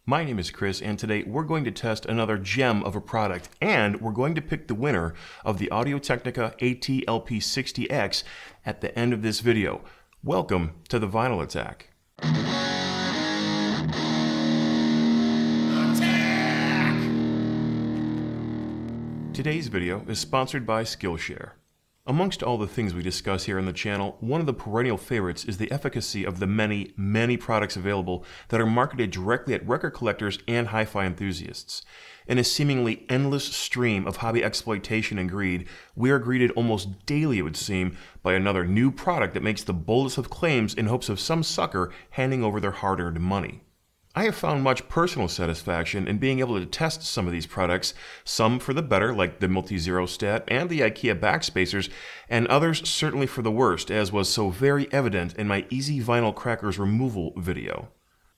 My name is Chris, and today we're going to test another gem of a product, and we're going to pick the winner of the Technica AT-LP 60X at the end of this video. Welcome to the Vinyl Attack. Today's video is sponsored by Skillshare. Amongst all the things we discuss here on the channel, one of the perennial favorites is the efficacy of the many products available that are marketed directly at record collectors and hi-fi enthusiasts. In a seemingly endless stream of hobby exploitation and greed, we are greeted almost daily, it would seem, by another new product that makes the boldest of claims in hopes of some sucker handing over their hard-earned money. I have found much personal satisfaction in being able to test some of these products, some for the better, like the Multi-Zero Stat and the IKEA backspacers, and others certainly for the worst, as was so very evident in my Easy Vinyl Crackers removal video.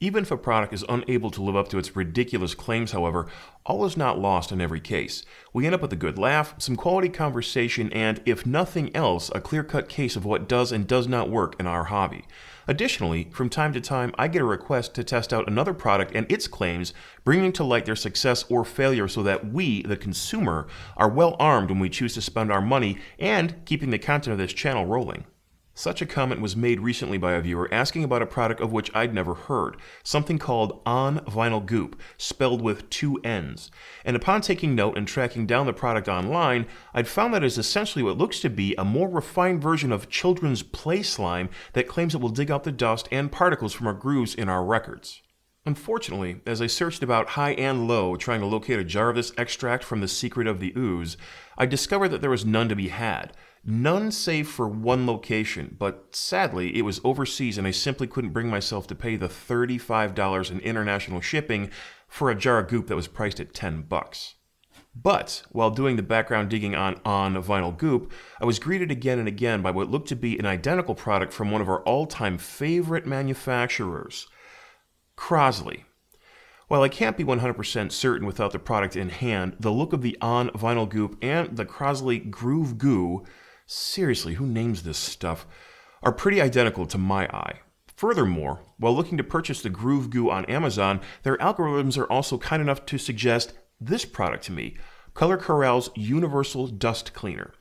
Even if a product is unable to live up to its ridiculous claims, however, all is not lost in every case. We end up with a good laugh, some quality conversation, and, if nothing else, a clear-cut case of what does and does not work in our hobby. Additionally, from time to time, I get a request to test out another product and its claims, bringing to light their success or failure so that we, the consumer, are well armed when we choose to spend our money and keeping the content of this channel rolling. Such a comment was made recently by a viewer asking about a product of which I'd never heard, something called On Vinyl Goop, spelled with 2 N's. And upon taking note and tracking down the product online, I'd found that it is essentially what looks to be a more refined version of children's play slime that claims it will dig out the dust and particles from our grooves in our records. Unfortunately, as I searched about high and low trying to locate a jar of this extract from the secret of the ooze, I discovered that there was none to be had. None save for one location, but sadly it was overseas and I simply couldn't bring myself to pay the $35 in international shipping for a jar of goop that was priced at $10. But while doing the background digging on Vinyl Goop, I was greeted again and again by what looked to be an identical product from one of our all-time favorite manufacturers, Crosley. While I can't be 100% certain without the product in hand, the look of the On Vinyl Goop and the Crosley Groove Goo, seriously, who names this stuff, are pretty identical to my eye. Furthermore, while looking to purchase the Groove Goo on Amazon, their algorithms are also kind enough to suggest this product to me, Color Corral's Universal Dust Cleaner.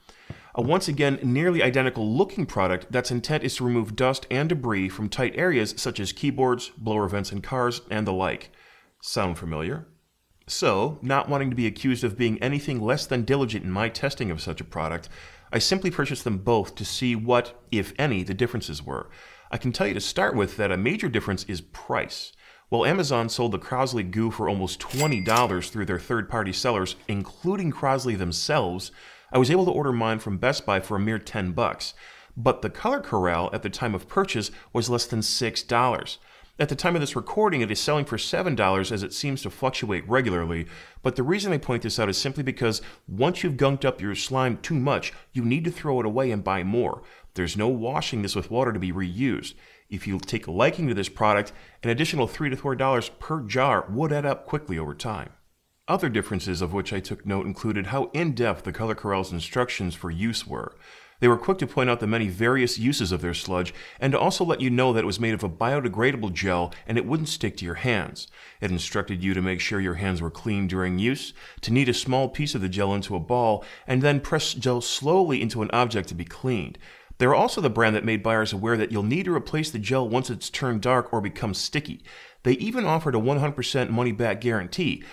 A once again nearly identical looking product that's intent is to remove dust and debris from tight areas such as keyboards, blower vents in cars, and the like. Sound familiar? So, not wanting to be accused of being anything less than diligent in my testing of such a product, I simply purchased them both to see what, if any, the differences were. I can tell you to start with that a major difference is price. While Amazon sold the Crosley Goo for almost $20 through their third-party sellers, including Crosley themselves, I was able to order mine from Best Buy for a mere $10. But the Color Corral at the time of purchase was less than $6. At the time of this recording, it is selling for $7 as it seems to fluctuate regularly, but the reason I point this out is simply because once you've gunked up your slime too much, you need to throw it away and buy more. There's no washing this with water to be reused. If you take a liking to this product, an additional $3 to $4 per jar would add up quickly over time. Other differences of which I took note included how in-depth the Color Corral's instructions for use were. They were quick to point out the many various uses of their sludge, and to also let you know that it was made of a biodegradable gel and it wouldn't stick to your hands. It instructed you to make sure your hands were clean during use, to knead a small piece of the gel into a ball, and then press gel slowly into an object to be cleaned. They were also the brand that made buyers aware that you'll need to replace the gel once it's turned dark or becomes sticky. They even offered a 100% money-back guarantee.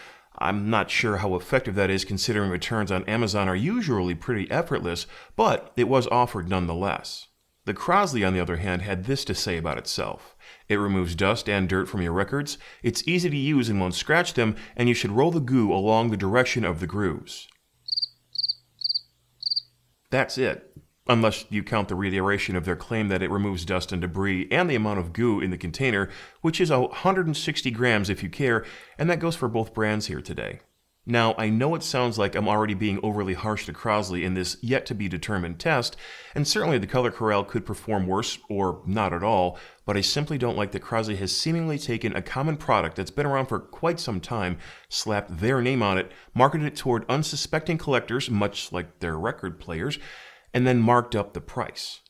I'm not sure how effective that is considering returns on Amazon are usually pretty effortless, but it was offered nonetheless. The Crosley, on the other hand, had this to say about itself. It removes dust and dirt from your records, it's easy to use and won't scratch them, and you should roll the goo along the direction of the grooves. That's it. Unless you count the reiteration of their claim that it removes dust and debris and the amount of goo in the container, which is 160 grams if you care, and that goes for both brands here today. Now, I know it sounds like I'm already being overly harsh to Crosley in this yet-to-be-determined test, and certainly the Color Corral could perform worse, or not at all, but I simply don't like that Crosley has seemingly taken a common product that's been around for quite some time, slapped their name on it, marketed it toward unsuspecting collectors, much like their record players, and then marked up the price.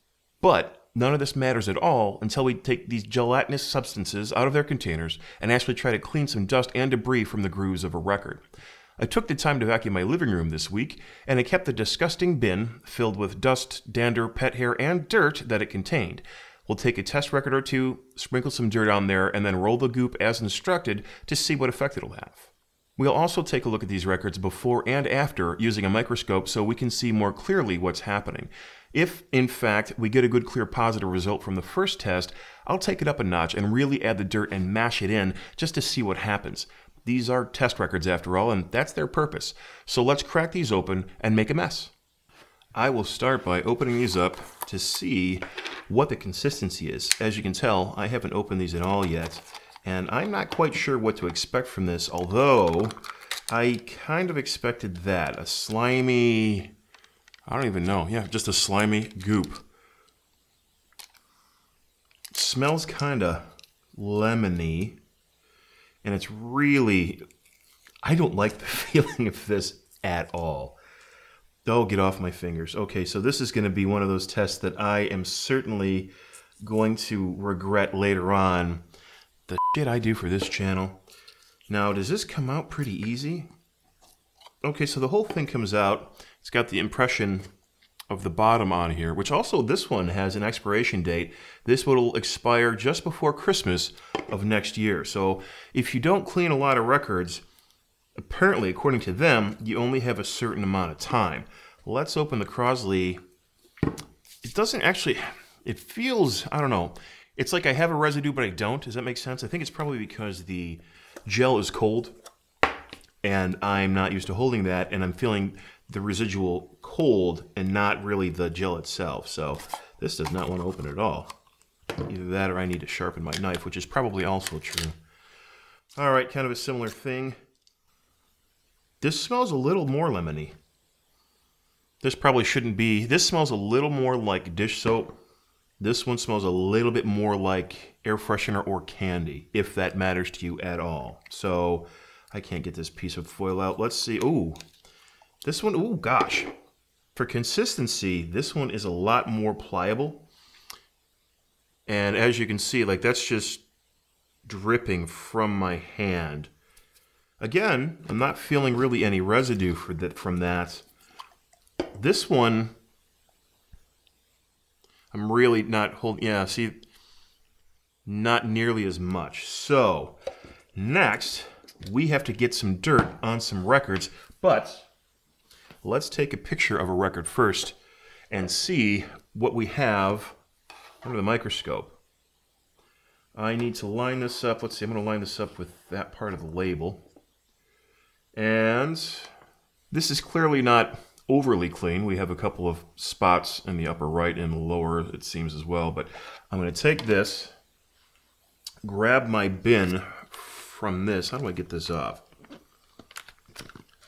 But none of this matters at all until we take these gelatinous substances out of their containers and actually try to clean some dust and debris from the grooves of a record. I took the time to vacuum my living room this week, and I kept the disgusting bin filled with dust, dander, pet hair, and dirt that it contained. We'll take a test record or two, sprinkle some dirt on there, and then roll the goop as instructed to see what effect it'll have. We'll also take a look at these records before and after using a microscope so we can see more clearly what's happening. If, in fact, we get a good clear positive result from the first test, I'll take it up a notch and really add the dirt and mash it in just to see what happens. These are test records after all, and that's their purpose. So let's crack these open and make a mess. I will start by opening these up to see what the consistency is. As you can tell, I haven't opened these at all yet, and I'm not quite sure what to expect from this, although I kind of expected that. A slimy, I don't even know, yeah, just a slimy goop. It smells kind of lemony. And it's really, I don't like the feeling of this at all. Oh, get off my fingers. Okay, so this is going to be one of those tests that I am certainly going to regret later on. The shit I do for this channel. Now, does this come out pretty easy? Okay, so the whole thing comes out. It's got the impression of the bottom on here, which also this one has an expiration date. This will expire just before Christmas of next year. So if you don't clean a lot of records, apparently, according to them, you only have a certain amount of time. Let's open the Crosley. It doesn't actually, it feels, I don't know. It's like I have a residue, but I don't. Does that make sense? I think it's probably because the gel is cold and I'm not used to holding that, and I'm feeling the residual cold and not really the gel itself. So this does not want to open at all. Either that or I need to sharpen my knife, which is probably also true. All right, kind of a similar thing. This smells a little more lemony. This probably shouldn't be. This smells a little more like dish soap. This one smells a little bit more like air freshener or candy, if that matters to you at all. So I can't get this piece of foil out. Let's see. Ooh. This one, oh gosh, for consistency, this one is a lot more pliable. And as you can see, like that's just dripping from my hand. Again, I'm not feeling really any residue from that. This one, I'm really not holding, yeah, see, not nearly as much. So next, we have to get some dirt on some records, but let's take a picture of a record first and see what we have under the microscope. I need to line this up. Let's see, I'm going to line this up with that part of the label. And this is clearly not overly clean. We have a couple of spots in the upper right and the lower, it seems, as well. But I'm going to take this, grab my bin from this. How do I get this off?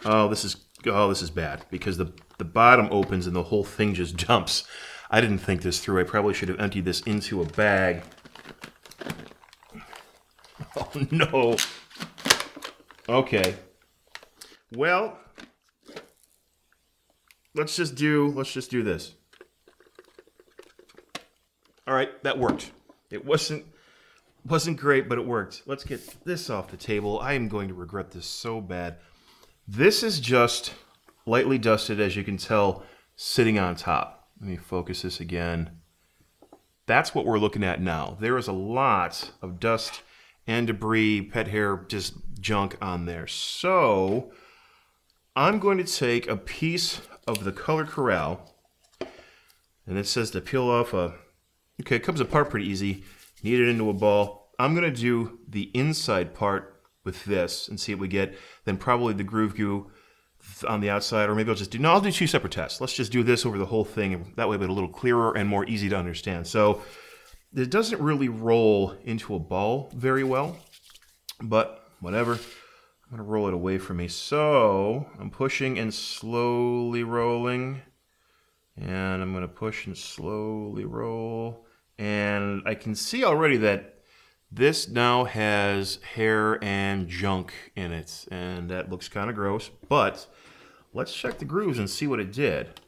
Oh, this is bad because the bottom opens and the whole thing just dumps. I didn't think this through. I probably should have emptied this into a bag. Oh no. Okay. Well, let's just do this. All right, that worked. It wasn't great, but it worked. Let's get this off the table. I am going to regret this so bad. This is just lightly dusted, as you can tell, sitting on top. Let me focus this again. That's what we're looking at now. There is a lot of dust and debris, pet hair, just junk on there. So I'm going to take a piece of the Color Corral, and it says to peel off a, okay, it comes apart pretty easy. Knead it into a ball. I'm going to do the inside part with this and see what we get. Then probably the groove goo on the outside, or maybe I'll just do, no, I'll do two separate tests. Let's just do this over the whole thing, and that way it'll be a little clearer and more easy to understand. So it doesn't really roll into a ball very well, but whatever. I'm going to roll it away from me. So I'm pushing and slowly rolling, and I'm going to push and slowly roll, and I can see already that this now has hair and junk in it, and that looks kind of gross, but let's check the grooves and see what it did.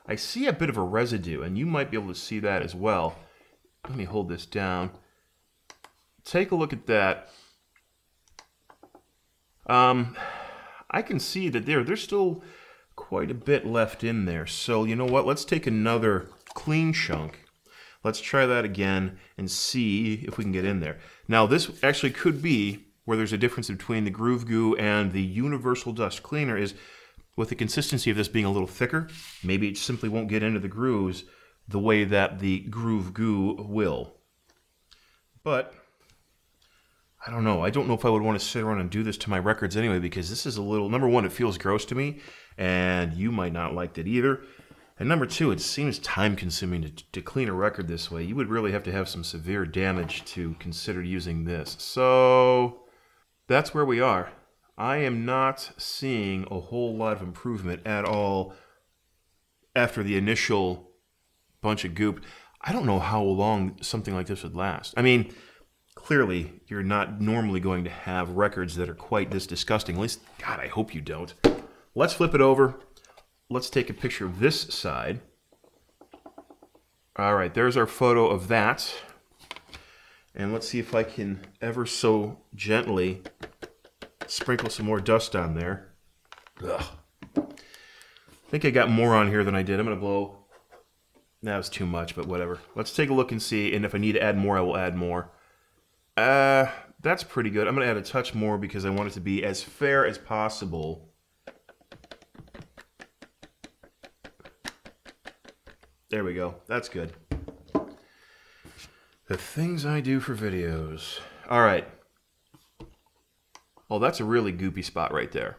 I see a bit of a residue, and you might be able to see that as well. Let me hold this down. Take a look at that. I can see that there's still quite a bit left in there. So you know what? Let's take another clean chunk. Let's try that again and see if we can get in there. Now this actually could be where there's a difference between the Groove Goo and the Universal Dust Cleaner is with the consistency of this being a little thicker, maybe it simply won't get into the grooves the way that the Groove Goo will. But I don't know. I don't know if I would want to sit around and do this to my records anyway, because this is a little, number one, it feels gross to me, and you might not like it either. And number two, it seems time-consuming to clean a record this way. You would really have to have some severe damage to consider using this. So that's where we are. I am not seeing a whole lot of improvement at all after the initial bunch of goop. I don't know how long something like this would last. I mean, clearly, you're not normally going to have records that are quite this disgusting. At least, God, I hope you don't. Let's flip it over. Let's take a picture of this side. All right, there's our photo of that. And let's see if I can ever so gently sprinkle some more dust on there. Ugh. I think I got more on here than I did. I'm going to blow. That was too much, but whatever. Let's take a look and see, and if I need to add more, I will add more. That's pretty good. I'm going to add a touch more because I want it to be as fair as possible. There we go. That's good. The things I do for videos. All right. Oh, that's a really goopy spot right there.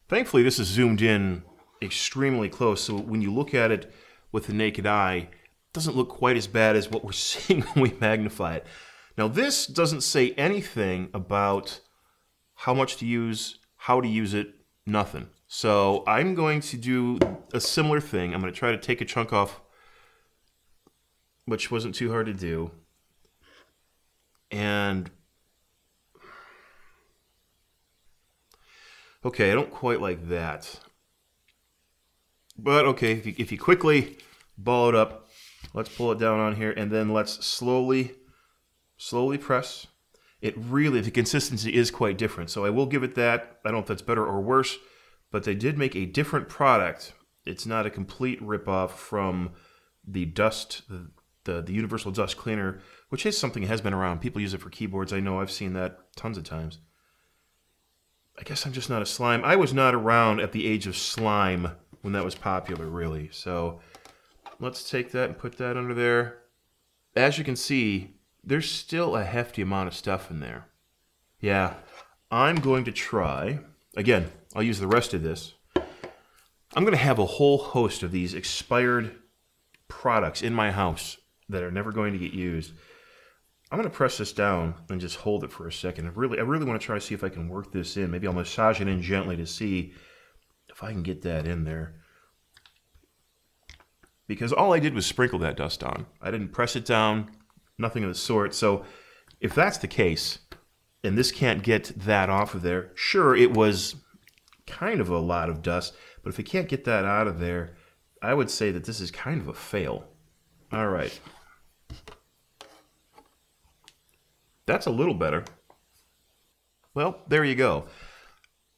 Thankfully, this is zoomed in extremely close, so when you look at it with the naked eye, it doesn't look quite as bad as what we're seeing when we magnify it. Now, this doesn't say anything about how much to use, how to use it, nothing. So I'm going to do a similar thing. I'm going to try to take a chunk off, which wasn't too hard to do. And okay, I don't quite like that. But okay, if you quickly ball it up, let's pull it down on here, and then let's slowly press. It really, the consistency is quite different. So I will give it that. I don't know if that's better or worse, but they did make a different product. It's not a complete ripoff from the dust, the Universal Dust Cleaner, which is something that has been around. People use it for keyboards. I know, I've seen that tons of times. I guess I'm just not a slime. I was not around at the age of slime when that was popular, really. So let's take that and put that under there. As you can see, there's still a hefty amount of stuff in there. Yeah, I'm going to try. Again, I'll use the rest of this. I'm going to have a whole host of these expired products in my house that are never going to get used. I'm going to press this down and just hold it for a second. I really want to try to see if I can work this in. Maybe I'll massage it in gently to see if I can get that in there. Because all I did was sprinkle that dust on. I didn't press it down, nothing of the sort. So if that's the case, and this can't get that off of there, sure, it was kind of a lot of dust, but if it can't get that out of there, I would say that this is kind of a fail. All right. That's a little better. Well, there you go.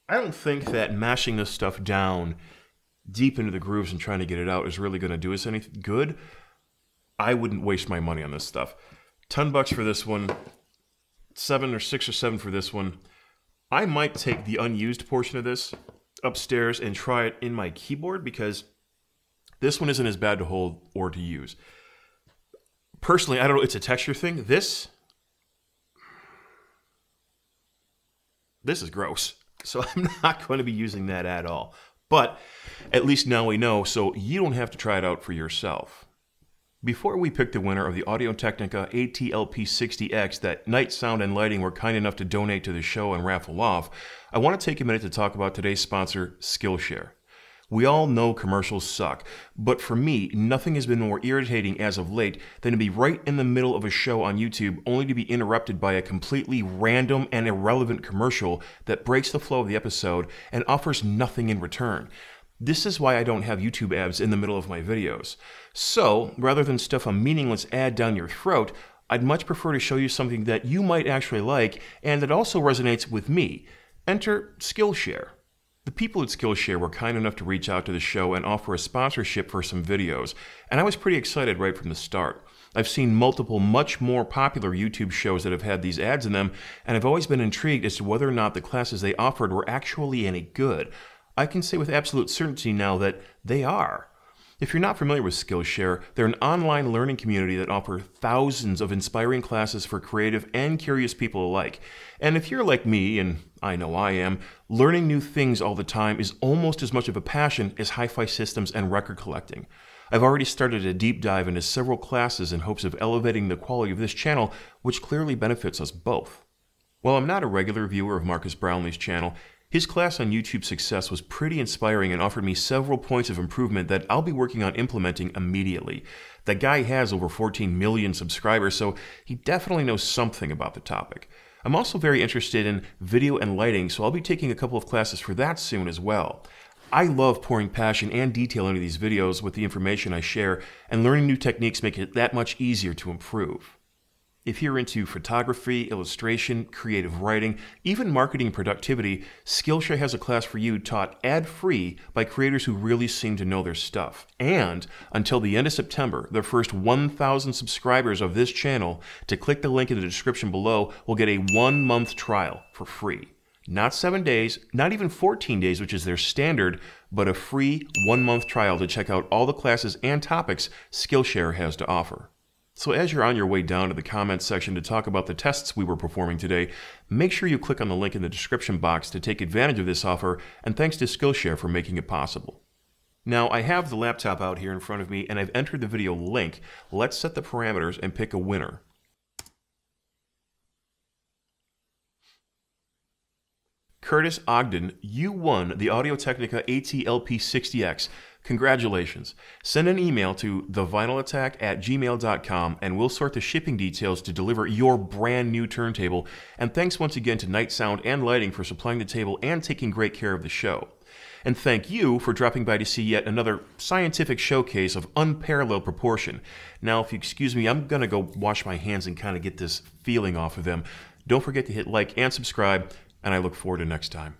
I don't think that mashing this stuff down deep into the grooves and trying to get it out is really going to do us any good. I wouldn't waste my money on this stuff. $10 for this one, 7 or 6 or 7 for this one. I might take the unused portion of this upstairs and try it in my keyboard because this one isn't as bad to hold or to use. Personally, I don't know, it's a texture thing. This is gross. So I'm not going to be using that at all. But at least now we know, so you don't have to try it out for yourself. Before we pick the winner of the Audio-Technica AT-LP 60X that Night Sound and Lighting were kind enough to donate to the show and raffle off, I want to take a minute to talk about today's sponsor, Skillshare. We all know commercials suck, but for me, nothing has been more irritating as of late than to be right in the middle of a show on YouTube only to be interrupted by a completely random and irrelevant commercial that breaks the flow of the episode and offers nothing in return. This is why I don't have YouTube ads in the middle of my videos. So, rather than stuff a meaningless ad down your throat, I'd much prefer to show you something that you might actually like and that also resonates with me. Enter Skillshare. The people at Skillshare were kind enough to reach out to the show and offer a sponsorship for some videos, and I was pretty excited right from the start. I've seen multiple much more popular YouTube shows that have had these ads in them, and I've always been intrigued as to whether or not the classes they offered were actually any good. I can say with absolute certainty now that they are. If you're not familiar with Skillshare, they're an online learning community that offers thousands of inspiring classes for creative and curious people alike. And if you're like me, and I know I am, learning new things all the time is almost as much of a passion as hi-fi systems and record collecting. I've already started a deep dive into several classes in hopes of elevating the quality of this channel, which clearly benefits us both. While I'm not a regular viewer of Marcus Brownlee's channel, his class on YouTube Success was pretty inspiring and offered me several points of improvement that I'll be working on implementing immediately. That guy has over 14 million subscribers, so he definitely knows something about the topic. I'm also very interested in video and lighting, so I'll be taking a couple of classes for that soon as well. I love pouring passion and detail into these videos with the information I share, and learning new techniques make it that much easier to improve. If you're into photography, illustration, creative writing, even marketing and productivity, Skillshare has a class for you taught ad-free by creators who really seem to know their stuff. And until the end of September, the first 1,000 subscribers of this channel to click the link in the description below will get a 1-month trial for free. Not 7 days, not even 14 days, which is their standard, but a free 1-month trial to check out all the classes and topics Skillshare has to offer. So as you're on your way down to the comments section to talk about the tests we were performing today, make sure you click on the link in the description box to take advantage of this offer, and thanks to Skillshare for making it possible. Now, I have the laptop out here in front of me, and I've entered the video link. Let's set the parameters and pick a winner. Curtis Ogden, you won the Audio-Technica AT-LP 60X. Congratulations. Send an email to thevinylattack@gmail.com and we'll sort the shipping details to deliver your brand new turntable. And thanks once again to Night Sound and Lighting for supplying the table and taking great care of the show. And thank you for dropping by to see yet another scientific showcase of unparalleled proportion. Now, if you excuse me, I'm going to go wash my hands and kind of get this feeling off of them. Don't forget to hit like and subscribe, and I look forward to next time.